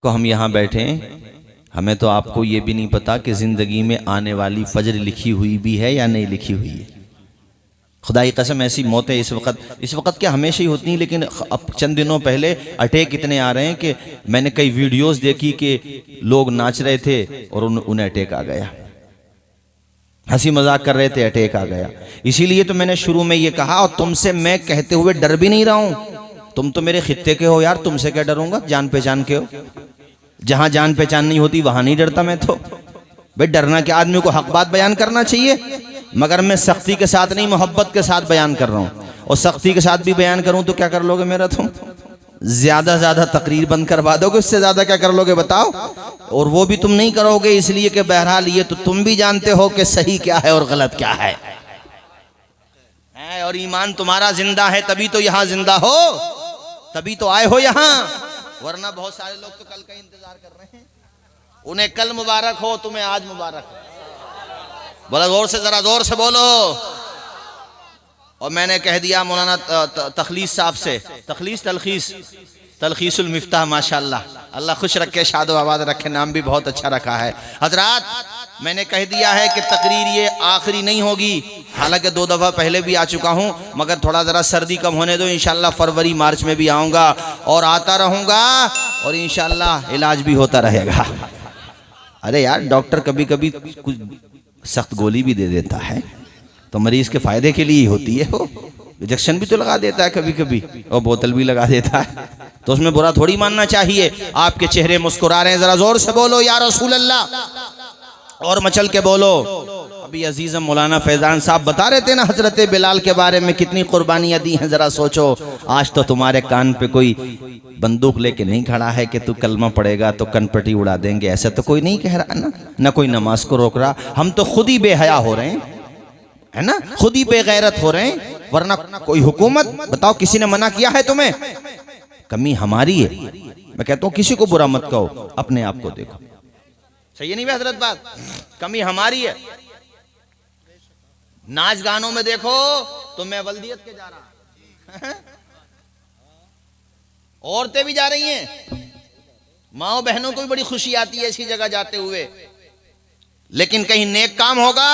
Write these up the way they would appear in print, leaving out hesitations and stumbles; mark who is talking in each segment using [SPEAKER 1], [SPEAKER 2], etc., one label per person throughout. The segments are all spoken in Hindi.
[SPEAKER 1] को हम यहाँ बैठे हैं, हमें तो आपको ये भी नहीं पता कि ज़िंदगी में आने वाली फजर लिखी हुई भी है या नहीं लिखी हुई है। खुदाई कसम ऐसी मौतें इस वक्त क्या हमेशा ही होती हैं, लेकिन अब चंद दिनों पहले अटैक इतने आ रहे हैं कि मैंने कई वीडियोस देखी कि लोग नाच रहे थे और उन्हें अटैक आ गया, हंसी मजाक कर रहे थे, अटैक आ गया। इसीलिए तो मैंने शुरू में ये कहा, और तुमसे मैं कहते हुए डर भी नहीं रहा हूं, तुम तो मेरे खित्ते के हो यार, तुमसे क्या डरूंगा, जान पहचान के हो। जहां जान पहचान नहीं होती वहां नहीं डरता मैं तो। भाई डरना क्या, आदमी को हक बात बयान करना चाहिए, मगर मैं सख्ती के साथ नहीं, मोहब्बत के साथ बयान कर रहा हूं। और सख्ती के साथ भी बयान करूं तो क्या कर लोगे मेरा तुम? ज्यादा ज्यादा तकरीर बंद करवा दोगे, उससे ज्यादा क्या कर लोगे बताओ? और वो भी तुम नहीं करोगे, इसलिए कि बहरहाल ये तो तुम भी जानते हो कि सही क्या है और गलत क्या है, और ईमान तुम्हारा जिंदा है तभी तो यहां जिंदा हो, तभी तो आए हो यहां, वरना बहुत सारे लोग तो कल का इंतजार कर रहे हैं। उन्हें कल मुबारक हो, तुम्हें आज मुबारक हो। बोला जोर से, जरा जोर से बोलो। और मैंने कह दिया मौलाना तखलीस साहब से, तलखीसुल मिफ्ताह, माशाअल्लाह, अल्लाह खुश रखे, शादो आबाद रखे, नाम भी बहुत अच्छा रखा है। हजरात, मैंने कह दिया है कि तकरीर ये आखिरी नहीं होगी, हालांकि 2 दफ़ा पहले भी आ चुका हूं, मगर थोड़ा ज़रा सर्दी कम होने दो, इंशाल्लाह फरवरी मार्च में भी आऊँगा और आता रहूँगा, और इंशाल्लाह इलाज भी होता रहेगा। अरे यार, डॉक्टर कभी कभी कुछ सख्त गोली भी दे देता है तो मरीज के फायदे के लिए ही होती है, वो इंजेक्शन भी तो लगा देता है कभी कभी, और बोतल भी लगा देता है, तो उसमें बुरा थोड़ी मानना चाहिए। आपके चेहरे मुस्कुरा रहे हैं, जरा जोर से बोलो या रसूल अल्लाह, और मचल के बोलो। अभी अजीजम मौलाना फैजान साहब बता रहे थे ना हजरत बिलाल के बारे में, कितनी कुर्बानियां दी हैं, जरा सोचो। आज तो तुम्हारे कान पे कोई बंदूक लेके नहीं खड़ा है कि तू कलमा पड़ेगा तो कनपटी उड़ा देंगे, ऐसा तो कोई नहीं कह रहा ना कोई नमाज को रोक रहा। हम तो खुद ही बेहया हो रहे हैं, है ना, खुद ही बेगैरत हो रहे हैं, वरना कोई हुकूमत बताओ किसी ने मना किया है तुम्हें? कमी हमारी है। मैं कहता हूं किसी को बुरा मत कहो, अपने आप को देखो। सही है नहीं हजरत बात? कमी हमारी है। नाच गानों में देखो तो मैं वल्दियत के जा रहा, औरतें भी जा रही हैं, माओ बहनों को भी बड़ी खुशी आती है ऐसी जगह जाते हुए, लेकिन कहीं नेक काम होगा,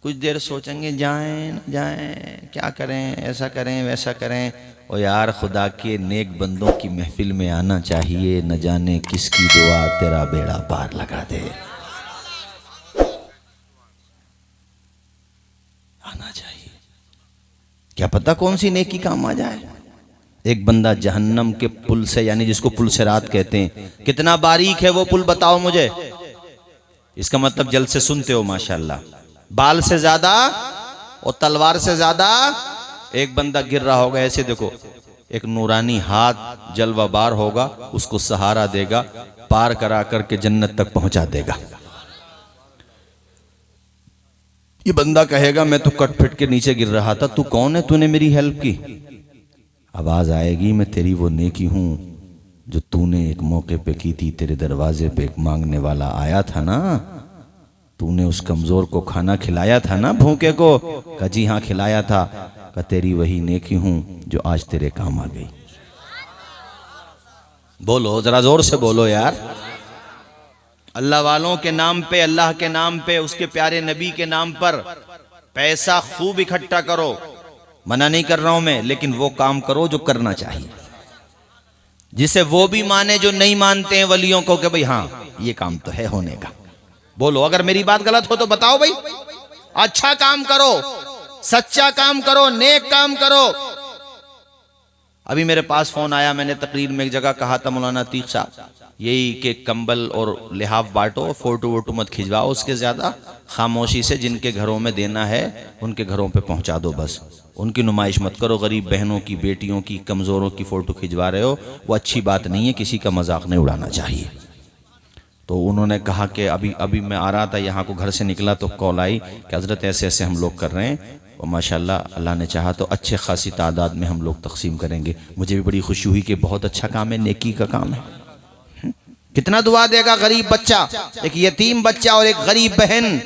[SPEAKER 1] कुछ देर सोचेंगे जाएं न जाएं, क्या करें, ऐसा करें वैसा करें। और यार, खुदा के नेक बंदों की महफिल में आना चाहिए, न जाने किसकी दुआ तेरा बेड़ा पार लगा दे। आना चाहिए, क्या पता कौन सी नेकी काम आ जाए। एक बंदा जहन्नम के पुल से, यानी जिसको पुल से रात कहते हैं, कितना बारीक है वो पुल बताओ मुझे? इसका मतलब जल्द से सुनते हो माशाल्लाह, बाल से ज्यादा और तलवार से ज्यादा एक बंदा गिर रहा होगा, ऐसे देखो, एक नूरानी हाथ जलवाबार होगा, उसको सहारा देगा, पार करा करके जन्नत तक पहुंचा देगा। ये बंदा कहेगा मैं तो कट फिट के नीचे गिर रहा था, तू कौन है, तूने मेरी हेल्प की? आवाज आएगी, मैं तेरी वो नेकी हूं जो तूने एक मौके पे की थी, तेरे दरवाजे पे एक मांगने वाला आया था ना, तूने उस कमजोर को खाना खिलाया था ना, भूखे को? कहा जी हाँ खिलाया था। कहा तेरी वही नेकी हूं जो आज तेरे काम आ गई। बोलो जरा जोर से बोलो यार। अल्लाह वालों के नाम पे, अल्लाह के नाम पे, उसके प्यारे नबी के नाम पर पैसा खूब इकट्ठा करो, मना नहीं कर रहा हूं मैं, लेकिन वो काम करो जो करना चाहिए, जिसे वो भी माने जो नहीं मानते हैं वलियों को, कि भाई हाँ ये काम तो है होने का। बोलो, अगर मेरी बात गलत हो तो बताओ भाई। अच्छा काम करो, सच्चा काम करो, नेक काम करो। अभी मेरे पास फोन आया, मैंने तकरीर में एक जगह कहा था मौलाना अतीक साहब, यही कि कंबल और लिहाफ बांटो, फोटो वोटो मत खिंचवाओ, उसके ज्यादा खामोशी से जिनके घरों में देना है उनके घरों पे पहुंचा दो, बस उनकी नुमाइश मत करो। गरीब बहनों की, बेटियों की, कमजोरों की फोटो खिंचवा रहे हो, वो अच्छी बात नहीं है, किसी का मजाक नहीं उड़ाना चाहिए। तो उन्होंने कहा कि अभी मैं आ रहा था यहाँ को, घर से निकला तो कॉल आई कि हजरत ऐसे ऐसे हम लोग कर रहे हैं, और माशाल्लाह अल्लाह ने चाहा तो अच्छे खासी तादाद में हम लोग तकसीम करेंगे। मुझे भी बड़ी खुशी हुई कि बहुत अच्छा काम है, नेकी का काम है। कितना दुआ देगा गरीब बच्चा, एक यतीम बच्चा और एक गरीब बहन,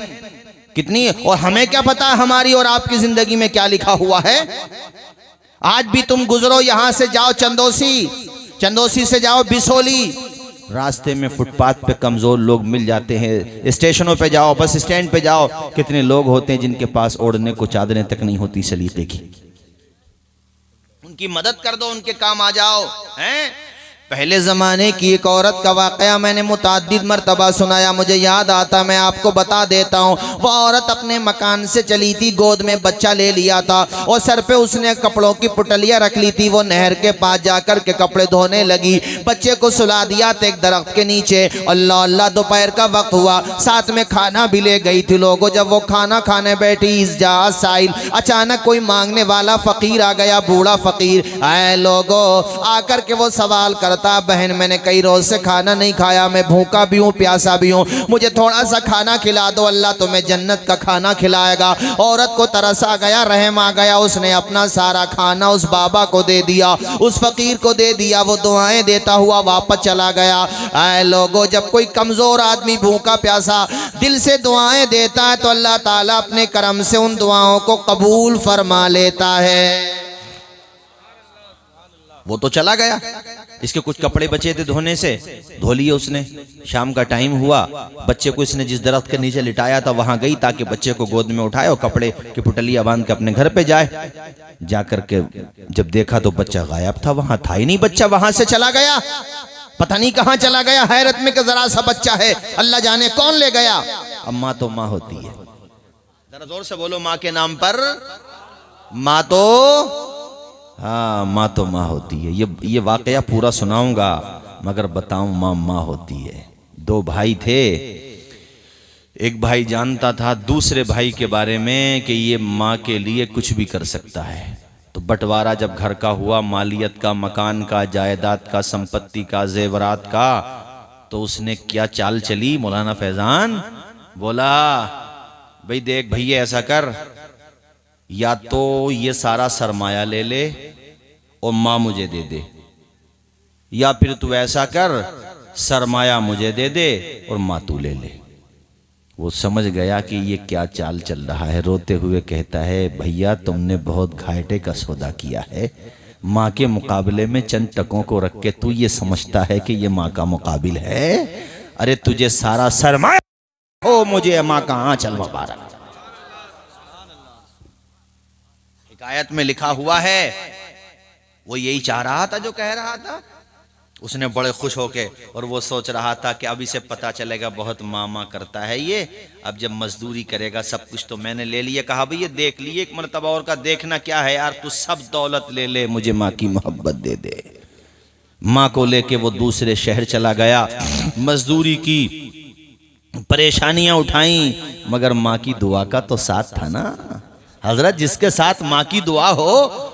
[SPEAKER 1] कितनी। और हमें क्या पता हमारी और आपकी जिंदगी में क्या लिखा हुआ है। आज भी तुम गुजरो, यहां से जाओ चंदोसी, चंदोसी से जाओ बिसोली, रास्ते में फुटपाथ पे कमजोर लोग मिल जाते हैं। स्टेशनों पे जाओ, बस स्टैंड पे जाओ, कितने लोग होते हैं जिनके पास ओढ़ने को चादरें तक नहीं होती सलीके की। उनकी मदद कर दो, उनके काम आ जाओ। हैं पहले ज़माने की एक औरत का वाक़या मैंने मुताद्दिद मरतबा सुनाया, मुझे याद आता, मैं आपको बता देता हूँ। वो औरत अपने मकान से चली थी, गोद में बच्चा ले लिया था और सर पे उसने कपड़ों की पुटलियाँ रख ली थी। वो नहर के पास जाकर के कपड़े धोने लगी, बच्चे को सुला दिया था एक दरख्त के नीचे। अल्लाह अल्लाह, दोपहर का वक्त हुआ, साथ में खाना भी ले गई थी। लोगों जब वो खाना खाने बैठी, इज़्जा साइल, अचानक कोई मांगने वाला फ़कीर आ गया, बूढ़ा फ़कीर। ऐ लोगों, आकर के वो सवाल करता, बहन मैंने कई रोज से खाना नहीं खाया, मैं भूखा भी हूँ प्यासा भी हूँ, मुझे थोड़ा सा खाना खिला दो, अल्लाह तुम्हें जन्नत का खाना खिलाएगा। औरत को तरस आ गया, रहम आ गया, उसने अपना सारा खाना उस बाबा को दे दिया, उस फकीर को दे दिया। वो दुआएं देता हुआ वापस चला गया। ऐ लोगों, जब कोई कमजोर आदमी भूखा प्यासा दिल से दुआएं देता है तो अल्लाह ताला अपने करम से उन दुआओं को कबूल फरमा लेता है। वो तो चला गया, इसके कुछ कपड़े बचे थे धोने से, धो लिए उसने। शाम का टाइम हुआ, बच्चे को इसने जिस दरख्त के नीचे लिटाया था वहां गई ताकि बच्चे को गोद में उठाए और कपड़े की पुटलियां बांध के अपने घर पे जाए। जाकर के जब देखा तो बच्चा गायब था, वहां था ही नहीं बच्चा, वहां से चला गया, पता नहीं कहां चला गया। हैरत में कि जरा सा बच्चा है, अल्लाह जाने कौन ले गया। अब माँ तो माँ होती है, जरा जोर से बोलो, माँ के नाम पर माँ तो, हाँ माँ तो माँ होती है। ये वाकया पूरा सुनाऊंगा मगर बताऊं, माँ माँ होती है। दो भाई थे, एक भाई जानता था दूसरे भाई के बारे में कि ये माँ के लिए कुछ भी कर सकता है। तो बंटवारा जब घर का हुआ, मालियत का, मकान का, जायदाद का, संपत्ति का, जेवरात का, तो उसने क्या चाल चली मौलाना फैजान, बोला भाई देख भैया ऐसा कर, या तो ये सारा सरमाया ले ले और माँ मुझे दे दे, या फिर तू ऐसा कर सरमाया मुझे दे दे और माँ तू ले ले। वो समझ गया कि ये क्या चाल चल रहा है, रोते हुए कहता है भैया तुमने बहुत घाटे का सौदा किया है, माँ के मुकाबले में चंद टकों को रख के तू ये समझता है कि ये माँ का मुकाबिल है। अरे तुझे सारा सरमाया हो, मुझे माँ का आंचल मुबारक। आयत में लिखा हुआ है, वो यही चाह रहा था जो कह रहा था। उसने बड़े खुश होके, और वो सोच रहा था कि अब इसे पता चलेगा बहुत मामा करता है ये, अब जब मजदूरी करेगा सब कुछ तो मैंने ले लिया। कहा भाई ये देख लिए एक मरतबा और का, देखना क्या है यार, तू सब दौलत ले ले, मुझे माँ की मोहब्बत दे दे। माँ को लेके वो दूसरे शहर चला गया, मजदूरी की, परेशानियां उठाई, मगर माँ की दुआ का तो साथ था ना। हजरत जिसके साथ माँ की दुआ हो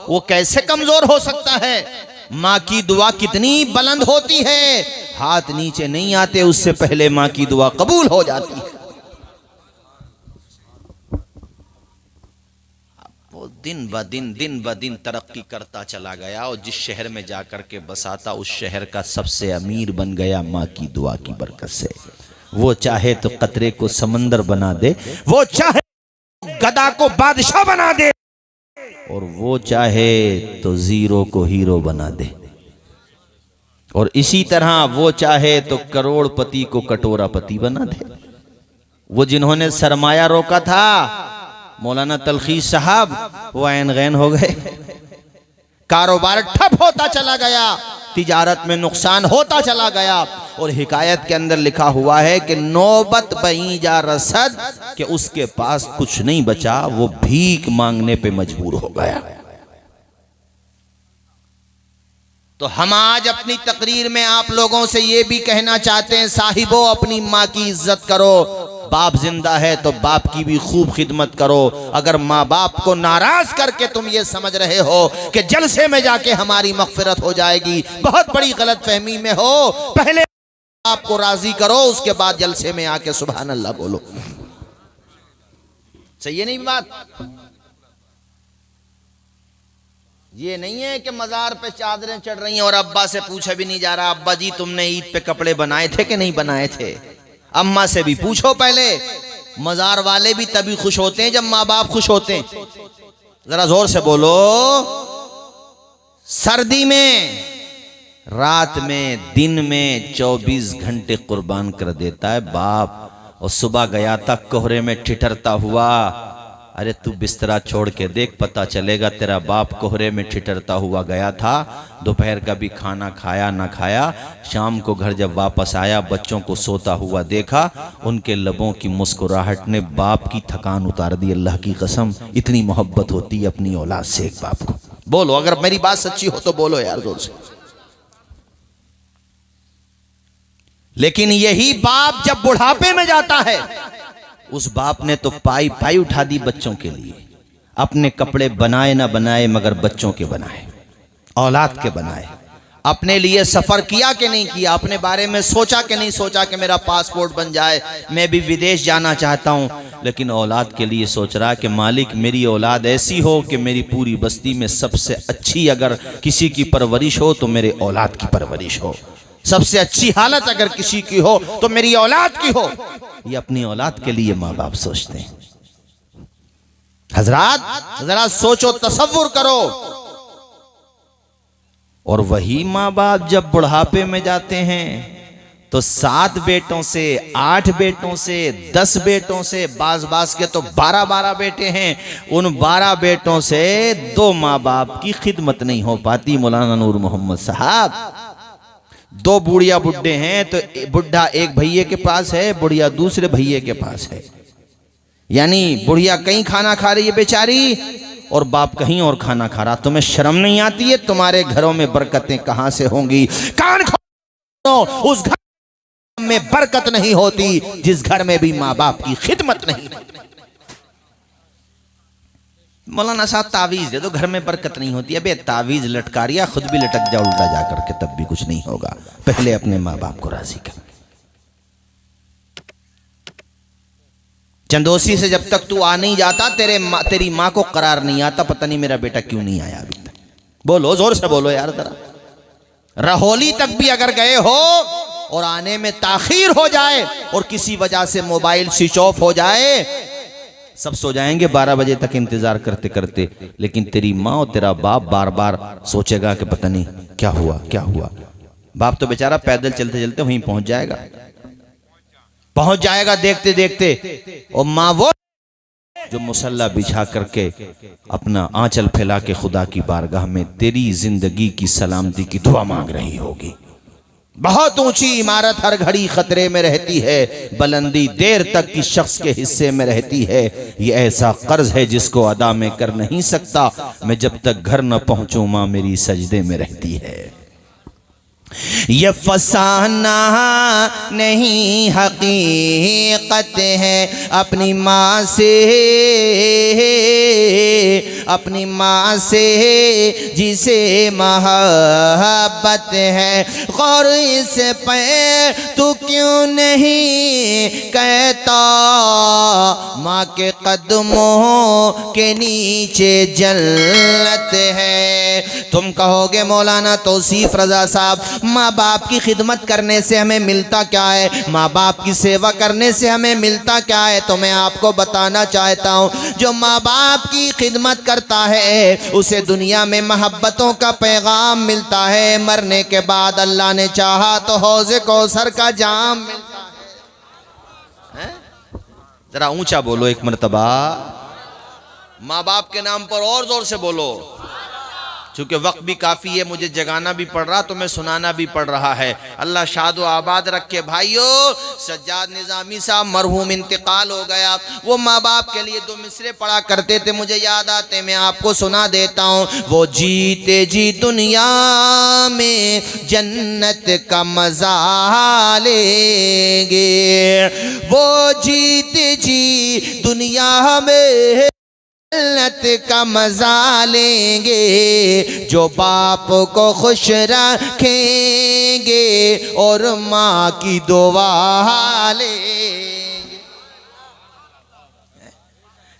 [SPEAKER 1] वो कैसे कमजोर हो सकता है। माँ की दुआ कितनी बुलंद होती है, हाथ नीचे नहीं आते उससे पहले माँ की दुआ कबूल हो जाती है। वो दिन ब दिन तरक्की करता चला गया और जिस शहर में जाकर के बसा था उस शहर का सबसे अमीर बन गया माँ की दुआ की बरकत से। वो चाहे तो कतरे को समंदर बना दे, वो चाहे गदा को बादशाह बना दे, और वो चाहे तो जीरो को हीरो बना दे, और इसी तरह वो चाहे तो करोड़पति को कटोरापति बना दे। वो जिन्होंने सरमाया रोका था मौलाना तलखी साहब, वो ऐन गैन हो गए, कारोबार ठप होता चला गया, तिजारत में नुकसान होता चला गया। और हिकायत के अंदर लिखा हुआ है कि नौबत बही जा रसद, कि उसके पास कुछ नहीं बचा, वो भीख मांगने पे मजबूर हो गया। तो हम आज अपनी तकरीर में आप लोगों से ये भी कहना चाहते हैं, साहिबो अपनी माँ की इज्जत करो, बाप जिंदा है तो बाप की भी खूब खिदमत करो। अगर माँ बाप को नाराज करके तुम ये समझ रहे हो कि जलसे में जाके हमारी मगफिरत हो जाएगी, बहुत बड़ी गलत फहमी में हो। पहले आपको राजी करो, उसके बाद जलसे में आके सुभान अल्लाह बोलो। सही है नहीं बात? ये नहीं है कि मजार पे चादरें चढ़ रही हैं और अब्बा से पूछा भी नहीं जा रहा, अब्बा जी तुमने ईद पे कपड़े बनाए थे कि नहीं बनाए थे। अम्मा से भी पूछो पहले। मजार वाले भी तभी खुश होते हैं जब माँ बाप खुश होते हैं। जरा जोर से बोलो। सर्दी में रात में दिन में 24 घंटे कुर्बान कर देता है बाप। और सुबह गया था कोहरे में ठिठरता हुआ। अरे तू बिस्तरा छोड़ के देख, पता चलेगा तेरा बाप कोहरे में ठिठरता हुआ गया था। दोपहर का भी खाना खाया ना खाया, शाम को घर जब वापस आया बच्चों को सोता हुआ देखा, उनके लबों की मुस्कुराहट ने बाप की थकान उतार दी। अल्लाह की कसम, इतनी मोहब्बत होती है अपनी औलाद से एक बाप को। बोलो, अगर मेरी बात सच्ची हो तो बोलो यार जोर से। लेकिन यही बाप जब बुढ़ापे में जाता है, उस बाप ने तो पाई पाई उठा दी बच्चों के लिए। अपने कपड़े बनाए ना बनाए मगर बच्चों के बनाए, औलाद के बनाए। अपने लिए सफर किया कि नहीं किया, अपने बारे में सोचा कि नहीं सोचा कि मेरा पासपोर्ट बन जाए, मैं भी विदेश जाना चाहता हूं। लेकिन औलाद के लिए सोच रहा कि मालिक मेरी औलाद ऐसी हो कि मेरी पूरी बस्ती में सबसे अच्छी अगर किसी की परवरिश हो तो मेरे औलाद की परवरिश हो। सबसे अच्छी हालत अगर किसी की हो तो मेरी औलाद की हो। ये अपनी औलाद के लिए माँ बाप सोचते हैं। हजरात जरा सोचो, तसव्वुर करो। और वही माँ बाप जब बुढ़ापे में जाते हैं तो 7 बेटों से, 8 बेटों से, 10 बेटों से, बास के तो 12 बेटे हैं। उन 12 बेटों से 2 माँ बाप की खिदमत नहीं हो पाती। मौलाना नूर मोहम्मद साहब, 2 बुढ़िया बुड्ढे हैं तो बुढ़ा एक भैये के पास है, बुढ़िया दूसरे भैये के पास है। यानी बुढ़िया कहीं खाना खा रही है बेचारी और बाप कहीं और खाना खा रहा। तुम्हें शर्म नहीं आती है? तुम्हारे घरों में बरकतें कहां से होंगी? कान खोलो, उस घर में बरकत नहीं होती जिस घर में भी माँ बाप की खिदमत नहीं होती। मौलाना साहब तावीज दे दो, घर में बरकत नहीं होती। अबे तावीज लटका रिया, खुद भी लटक जा उल्टा जा करके, तब भी कुछ नहीं होगा। पहले अपने माँ बाप को राजी कर। चंदोसी से जब तक तू आ नहीं जाता तेरी माँ को करार नहीं आता, पता नहीं मेरा बेटा क्यों नहीं आया अभी तक। बोलो, जोर से बोलो यार जरा। रहोली तक भी अगर गए हो और आने में ताखीर हो जाए और किसी वजह से मोबाइल स्विच ऑफ हो जाए, सब सो जाएंगे 12 बजे तक इंतजार करते करते, लेकिन तेरी माँ और तेरा बाप बार बार सोचेगा कि पता नहीं क्या हुआ क्या हुआ। बाप तो बेचारा पैदल चलते चलते वहीं पहुंच जाएगा देखते देखते। और माँ वो जो मुसल्ला बिछा करके अपना आंचल फैला के खुदा की बारगाह में तेरी जिंदगी की सलामती की दुआ मांग रही होगी। बहुत ऊंची इमारत हर घड़ी खतरे में रहती है, बुलंदी देर तक की शख्स के हिस्से में रहती है। ये ऐसा कर्ज है जिसको अदा में कर नहीं सकता। मैं जब तक घर न पहुंचूं माँ मेरी सजदे में रहती है। ये फसाना नहीं हकीकत है अपनी माँ से जिसे मोहब्बत है। गौर इस पे तू क्यों नहीं कहता, माँ के कदमों के नीचे जन्नत है। तुम कहोगे मौलाना तौसीफ रजा साहब, माँ बाप की खिदमत करने से हमें मिलता क्या है, माँ बाप की सेवा करने से हमें मिलता क्या है? तो मैं आपको बताना चाहता हूँ, जो माँ बाप की खिदमत करता है उसे दुनिया में मोहब्बतों का पैगाम मिलता है। मरने के बाद अल्लाह ने चाहा तो हौज़े कौसर का जाम मिलता है। जरा ऊंचा बोलो एक मर्तबा, माँ बाप के नाम पर और जोर से बोलो। चूँकि वक्त भी काफ़ी है, मुझे जगाना भी पड़ रहा तो मैं सुनाना भी पड़ रहा है। अल्लाह शाद व आबाद रखे। भाइयों, सज्जाद निज़ामी साहब मरहूम इंतकाल हो गया। वो माँ बाप के लिए 2 मिसरे पढ़ा करते थे, मुझे याद आते, मैं आपको सुना देता हूँ। वो जीते जी दुनिया में जन्नत का मज़ा लेंगे, वो जीते जी दुनिया में जन्नत का मजा लेंगे, जो बाप को खुश रखेंगे और माँ की दुआ लेंगे।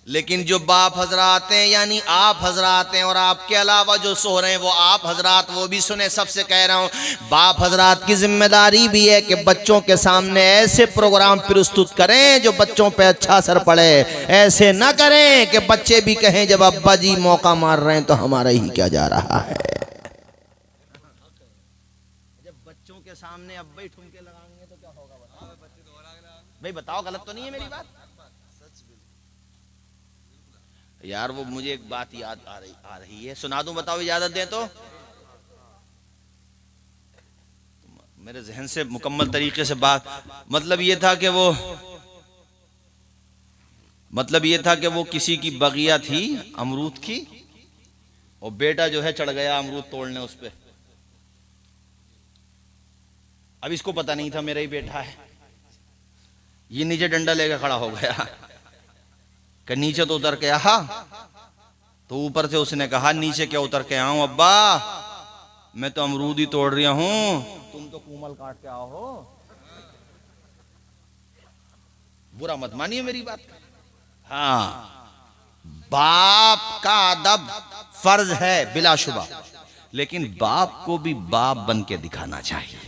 [SPEAKER 1] लेकिन जो बाप हजरात हैं यानी आप हजरात हैं और आपके अलावा जो सो रहे हैं वो आप हजरात, वो भी सुने। सबसे कह रहा हूँ, बाप हजरात की जिम्मेदारी भी है कि बच्चों के सामने ऐसे प्रोग्राम प्रस्तुत करें जो बच्चों पे अच्छा असर पड़े। ऐसे ना करें कि बच्चे भी कहें जब अब्बा जी मौका मार रहे हैं तो हमारा ही क्या जा रहा है। भाई ठुमके लगाएंगे तो क्या होगा बताओ भाई, बताओ गलत तो नहीं है मेरी बात यार। वो मुझे एक बात याद आ रही है, सुना दूं? बताओ इजाजत दें तो। मेरे जहन से मुकम्मल तरीके से बात मतलब ये था कि वो किसी की बगिया थी अमरूद की, और बेटा जो है चढ़ गया अमरूद तोड़ने उस पे। अब इसको पता नहीं था मेरा ही बेटा है, ये नीचे डंडा लेकर खड़ा हो गया कि नीचे तो उतर के आ। तो ऊपर से उसने कहा नीचे क्या उतर के आऊं अब्बा, मैं तो अमरूद ही तोड़ रहा हूं, तुम तो कूमल काट के आओ हो। बुरा मत मानिए मेरी बात। हाँ, बाप का अदब फर्ज है बिलाशुबा, लेकिन बाप को भी बाप बन के दिखाना चाहिए।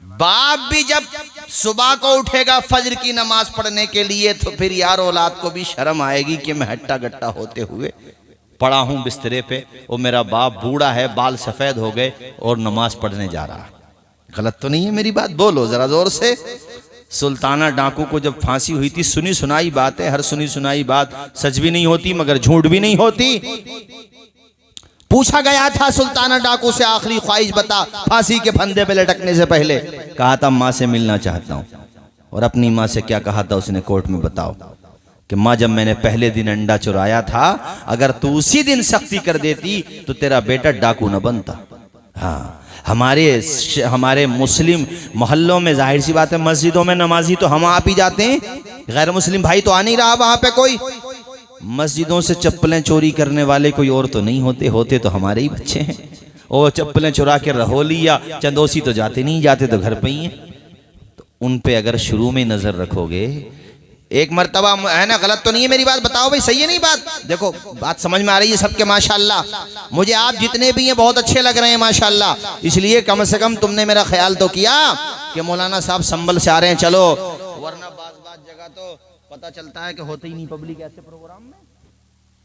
[SPEAKER 1] बाप भी जब सुबह को उठेगा फजर की नमाज पढ़ने के लिए, तो फिर यार औलाद को भी शर्म आएगी कि मैं हट्टा गट्टा होते हुए पड़ा हूं बिस्तरे पे, और मेरा बाप बूढ़ा है, बाल सफेद हो गए और नमाज पढ़ने जा रहा है। गलत तो नहीं है मेरी बात? बोलो जरा जोर से। सुल्ताना डाकू को जब फांसी हुई थी, सुनी सुनाई बात है, हर सुनी सुनाई बात सच भी नहीं होती मगर झूठ भी नहीं होती। पूछा गया था सुल्ताना डाकू से आखिरी ख्वाहिश बता, फांसी के फंदे पे लटकने से पहले कहा था माँ से मिलना चाहता हूं। और अपनी माँ से क्या कहा था उसने कोर्ट में? बताओ कि माँ जब मैंने पहले दिन अंडा चुराया था, अगर तू उसी दिन सख्ती कर देती तो तेरा बेटा डाकू न बनता। हाँ, हमारे मुस्लिम मोहल्लों में जाहिर सी बात है मस्जिदों में नमाजी तो हम आप ही जाते हैं, गैर मुस्लिम भाई तो आ नहीं रहा वहां पे कोई। मस्जिदों से चप्पलें चोरी करने वाले कोई और तो नहीं होते तो हमारे ही बच्चे हैं। और चप्पलें चुरा के रहोली या चंदोसी तो जाते नहीं, जाते तो घर पे ही हैं। तो उन पे अगर शुरू में नजर रखोगे, एक मर्तबा है ना, गलत तो नहीं है मेरी बात? बताओ भाई, सही है नहीं बात? देखो बात समझ में आ रही है सबके? माशाल्लाह, मुझे आप जितने भी हैं बहुत अच्छे लग रहे हैं माशाल्लाह। इसलिए कम से कम तुमने मेरा ख्याल तो किया कि मौलाना साहब संभल से आ रहे हैं, चलो, वरना बात जगह तो पता चलता है कि होते ही नहीं पब्लिक ऐसे प्रोग्राम में।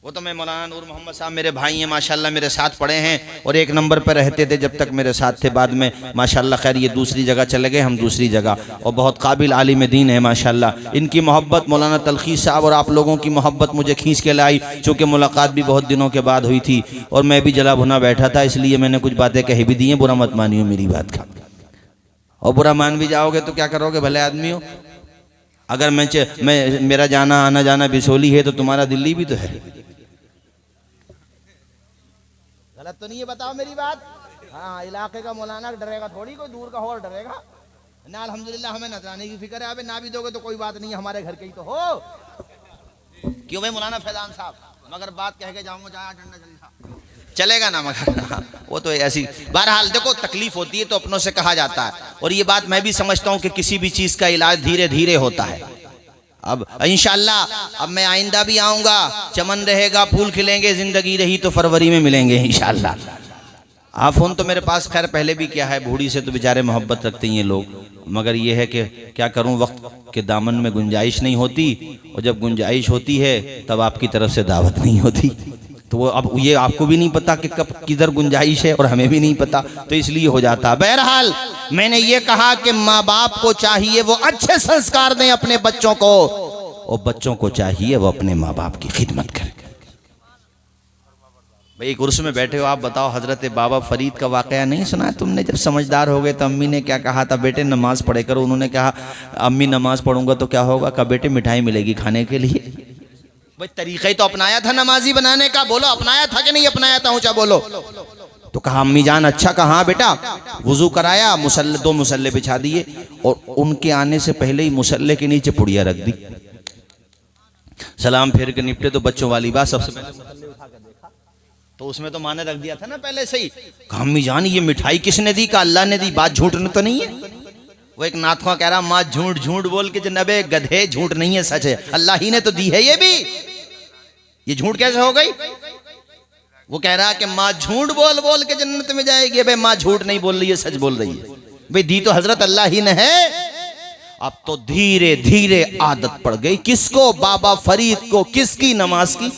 [SPEAKER 1] वो तो मैं मौलाना नूर मोहम्मद साहब मेरे भाई हैं माशाल्लाह, मेरे साथ पढ़े हैं और एक नंबर पर रहते थे जब तक मेरे साथ थे। बाद में माशाल्लाह खैर ये दूसरी जगह चले गए, हम दूसरी जगह, और बहुत काबिल आलिम दीन है माशाल्लाह। इनकी मोहब्बत मौलाना तलखी साहब और आप लोगों की मोहब्बत मुझे खींच के लाई, चूँकि मुलाकात भी बहुत दिनों के बाद हुई थी और मैं भी जला भुना बैठा था, इसलिए मैंने कुछ बातें कही भी दी हैं, बुरा मत मानियो मेरी बात का। और बुरा मान भी जाओगे तो क्या करोगे भले आदमी हो? अगर मेरा जाना आना जाना बिसोली है तो तुम्हारा दिल्ली भी तो है। गलत तो नहीं है? बताओ मेरी बात। हाँ, इलाके का मौलाना डरेगा थोड़ी, कोई दूर का और डरेगा ना। अल्हम्दुलिल्लाह हमें नजराने की फिक्र है। अबे ना भी दोगे तो कोई बात नहीं है, हमारे घर के ही तो हो। क्यों भाई मौलाना फैजान साहब? मगर बात कह के जाऊंगा जहाँ डंडा चलेगा ना, मगर वो तो ऐसी। बहरहाल देखो, तकलीफ होती है तो अपनों से कहा जाता है, और ये बात मैं भी समझता हूँ कि किसी भी चीज का इलाज धीरे धीरे होता है। अब इंशाअल्लाह अब मैं आइंदा भी आऊंगा, चमन रहेगा, फूल खिलेंगे, जिंदगी रही तो फरवरी में मिलेंगे इंशाअल्लाह। आप फोन तो मेरे पास खैर पहले भी किया है, बूढ़ी से तो बेचारे मोहब्बत रखते हैं लोग, मगर ये है कि क्या करूं, वक्त के दामन में गुंजाइश नहीं होती, और जब गुंजाइश होती है तब आपकी तरफ से दावत नहीं होती। तो वो अब ये आपको भी नहीं पता कि कब किधर गुंजाइश है और हमें भी नहीं पता, तो इसलिए हो जाता। बहरहाल मैंने ये कहा कि माँ बाप को चाहिए वो अच्छे संस्कार दें अपने बच्चों को, और बच्चों को चाहिए वो अपने माँ बाप की खिदमत करें। भाई एक उर्स में बैठे हो आप, बताओ हजरत बाबा फरीद का वाकया नहीं सुना है तुमने? जब समझदार हो गए तो अम्मी ने क्या कहा था, बेटे नमाज पढ़े करो। उन्होंने कहा अम्मी नमाज पढ़ूंगा तो क्या होगा? कहा बेटे मिठाई मिलेगी खाने के लिए। भाई तरीका ही तो अपनाया था नमाजी बनाने का, बोलो अपनाया था कि नहीं अपनाया था? ऊंचा बोलो। तो कहा अम्मी जान अच्छा कहा बेटा, वुजू कराया, मुसल्ले 2 मुसल्ले बिछा दिए, और उनके आने से पहले ही मुसल्ले के नीचे पुड़िया रख दी। सलाम फेर के निपटे तो बच्चों वाली बात, सबसे पहले मुसल्ले उठा के देखा तो उसमें तो माँ ने रख दिया था ना पहले से ही। कहा अम्मी जान ये मिठाई किसने दी? का अल्लाह ने दी। बात झूठ तो नहीं है? वो एक नाथवा कह रहा माँ झूठ झूठ बोल के जनाबे गधे, झूठ नहीं है सच है, अल्लाह ही ने तो दी है, ये भी ये झूठ कैसे हो गई? वो कह रहा कि माँ झूठ बोल बोल के जन्नत में जाएगी। भाई माँ झूठ नहीं बोल रही है, सच बोल रही है। भाई दी तो हजरत अल्लाह ही ने है। अब तो धीरे धीरे आदत पड़ गई किसको? बाबा फरीद को। किसकी? नमाज की।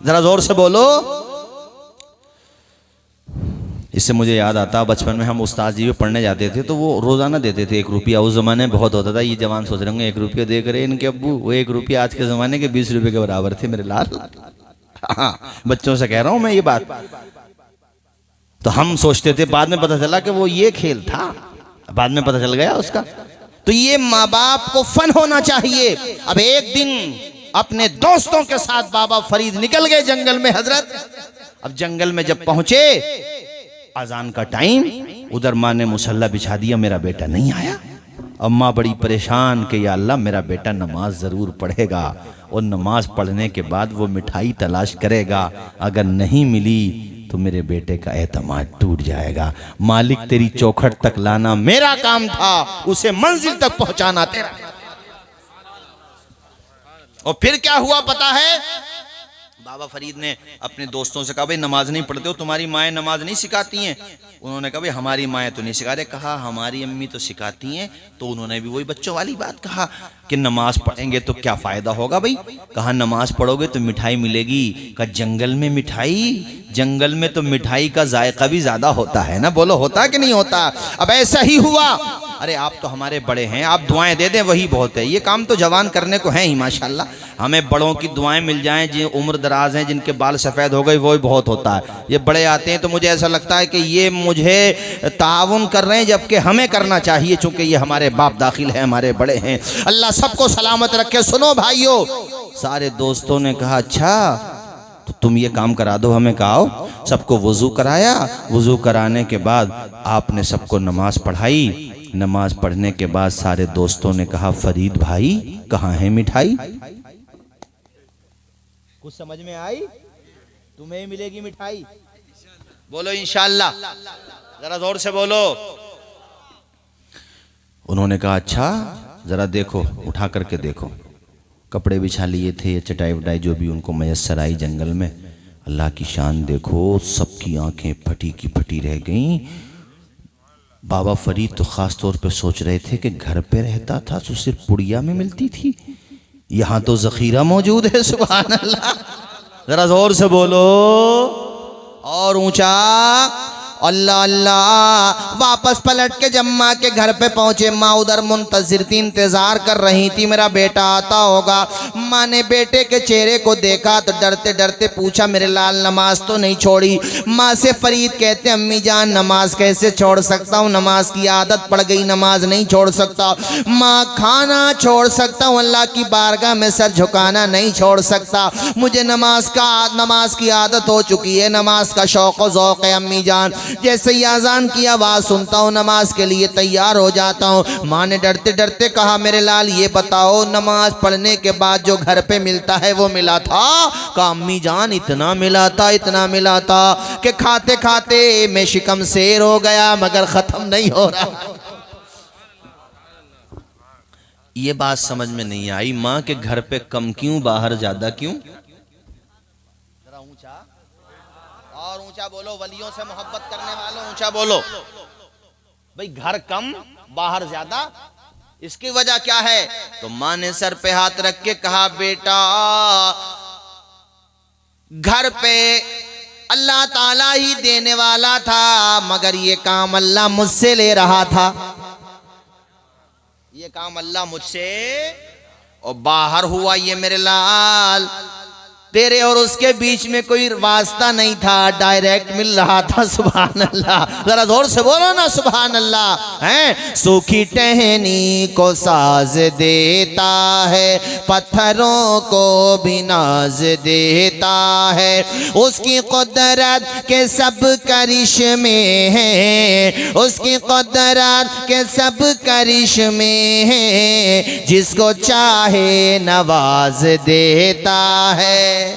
[SPEAKER 1] जरा जोर से बोलो। इससे मुझे याद आता, बचपन में हम उस्ताद जी में पढ़ने जाते थे तो वो रोज़ाना देते थे 1 रुपया। उस ज़माने में बहुत होता था। ये जवान सोच रहे होंगे 1 रुपया देख रहे इनके अब्बू, वो 1 रुपया आज के ज़माने के 20 रुपये के बराबर थे मेरे लाल। हाँ, बच्चों से कह रहा हूँ मैं ये बात। तो हम सोचते थे, बाद में पता चला कि वो ये खेल था, बाद में पता चल गया उसका। तो ये माँ बाप को फन होना चाहिए। अब एक दिन अपने दोस्तों के साथ बाबा फरीद निकल गए जंगल में हजरत। अब जंगल में जब पहुंचे, अजान का टाइम, उधर माँ ने मुसल्ला बिछा दिया, मेरा बेटा नहीं आया। अम्मा बड़ी परेशान कि या अल्लाह मेरा बेटा नमाज ज़रूर पढ़ेगा और नमाज पढ़ने के बाद वो मिठाई तलाश करेगा, अगर नहीं मिली तो मेरे बेटे का एतमाद टूट जाएगा। मालिक तेरी चौखट तक लाना मेरा काम था, उसे मंजिल तक पहुंचाना तेरा। और फिर क्या हुआ पता है? बाबा फरीद ने अपने दोस्तों से कहा, भाई नमाज नहीं पढ़ते हो, तुम्हारी माएँ नमाज नहीं सिखाती हैं? उन्होंने कहा, भाई हमारी माएँ तो नहीं सिखा रहे। कहा हमारी अम्मी तो सिखाती हैं। तो उन्होंने भी वही बच्चों वाली बात कहा कि नमाज पढ़ेंगे तो क्या फ़ायदा होगा भाई? कहा नमाज पढ़ोगे तो मिठाई मिलेगी। कहा जंगल में मिठाई? जंगल में तो मिठाई का जायका भी ज़्यादा होता है ना, बोलो होता कि नहीं होता? अब ऐसा ही हुआ। अरे आप तो हमारे बड़े हैं, आप दुआएं दे दें वही बहुत है। ये काम तो जवान करने को है ही माशाल्लाह। हमें बड़ों की दुआएं मिल जाएं, जो उम्र दराज हैं, जिनके बाल सफ़ेद हो गए, वो बहुत होता है। ये बड़े आते हैं तो मुझे ऐसा लगता है कि ये मुझे ताउन कर रहे हैं, जबकि हमें करना चाहिए, चूँकि ये हमारे बाप दाखिल हैं, हमारे बड़े हैं। अल्लाह सबको सलामत रखे। सुनो भाइयों, सारे दोस्तों ने कहा अच्छा तो तुम ये काम करा दो हमें। कहा सबको वज़ू कराया, वज़ू कराने के बाद आपने सबको नमाज पढ़ाई। नमाज पढ़ने के बाद सारे दोस्तों ने कहा फरीद भाई कहाँ है मिठाई? कुछ समझ में आई? तुम्हें मिलेगी मिठाई, बोलो इंशाअल्लाह, जरा जोर से बोलो। उन्होंने कहा अच्छा जरा देखो, उठा करके देखो। कपड़े बिछा लिए थे, चटाई वटाई जो भी उनको मयस्सर आई जंगल में। अल्लाह की शान देखो, सबकी आंखें फटी की फटी रह गईं। बाबा फरीद तो ख़ास तौर पे सोच रहे थे कि घर पे रहता था तो सिर्फ पुड़िया में मिलती थी, यहाँ तो ज़ख़ीरा मौजूद है। सुभान अल्लाह, ज़रा ज़ोर से बोलो और ऊंचा अल्लाह अल्लाह। वापस पलट के जब माँ के घर पे पहुँचे, माँ उधर मुंतज़िर थी, इंतज़ार कर रही थी मेरा बेटा आता होगा। माँ ने बेटे के चेहरे को देखा तो डरते डरते पूछा मेरे लाल नमाज तो नहीं छोड़ी? माँ से फरीद कहते अम्मी जान नमाज कैसे छोड़ सकता हूँ, नमाज की आदत पड़ गई, नमाज नहीं छोड़ सकता। माँ खाना छोड़ सकता हूँ, अल्लाह की बारगाह में सर झुकाना नहीं छोड़ सकता। मुझे नमाज की आदत हो चुकी है, नमाज का शौक़ व ज़ौक़ है अम्मी जान। जैसे ही आज़ान की आवाज़ सुनता हूँ नमाज के लिए तैयार हो जाता हूँ। माँ ने डरते डरते कहा मेरे लाल ये बताओ नमाज पढ़ने के बाद जो घर पे मिलता है वो मिला था? कहा अम्मी जान इतना मिला था कि खाते खाते मैं शिकम शेर हो गया, मगर ख़त्म नहीं हो रहा। ये बात समझ में नहीं आई, माँ के घर पे कम क्यों, बाहर ज़्यादा क्यों? और ऊंचा बोलो, वलियों से मोहब्बत करने वालों ऊंचा बोलो। भाई घर कम बाहर ज्यादा, इसकी वजह क्या है? तो माँ ने सर पे हाथ रख के कहा बेटा घर पे अल्लाह ताला ही देने वाला था, मगर ये काम अल्लाह मुझसे ले रहा था, ये काम अल्लाह मुझसे। और बाहर हुआ ये मेरे लाल, तेरे और उसके बीच में कोई वास्ता नहीं था, डायरेक्ट मिल रहा था। सुभान अल्लाह, जरा जोर से बोलो ना सुभान अल्लाह। हैं सूखी टहनी को साज देता है, पत्थरों को भी नाज देता है, उसकी कुदरत के सब करिश्मे हैं, उसकी कुदरत के सब करिश्मे हैं, जिसको चाहे नवाज देता है।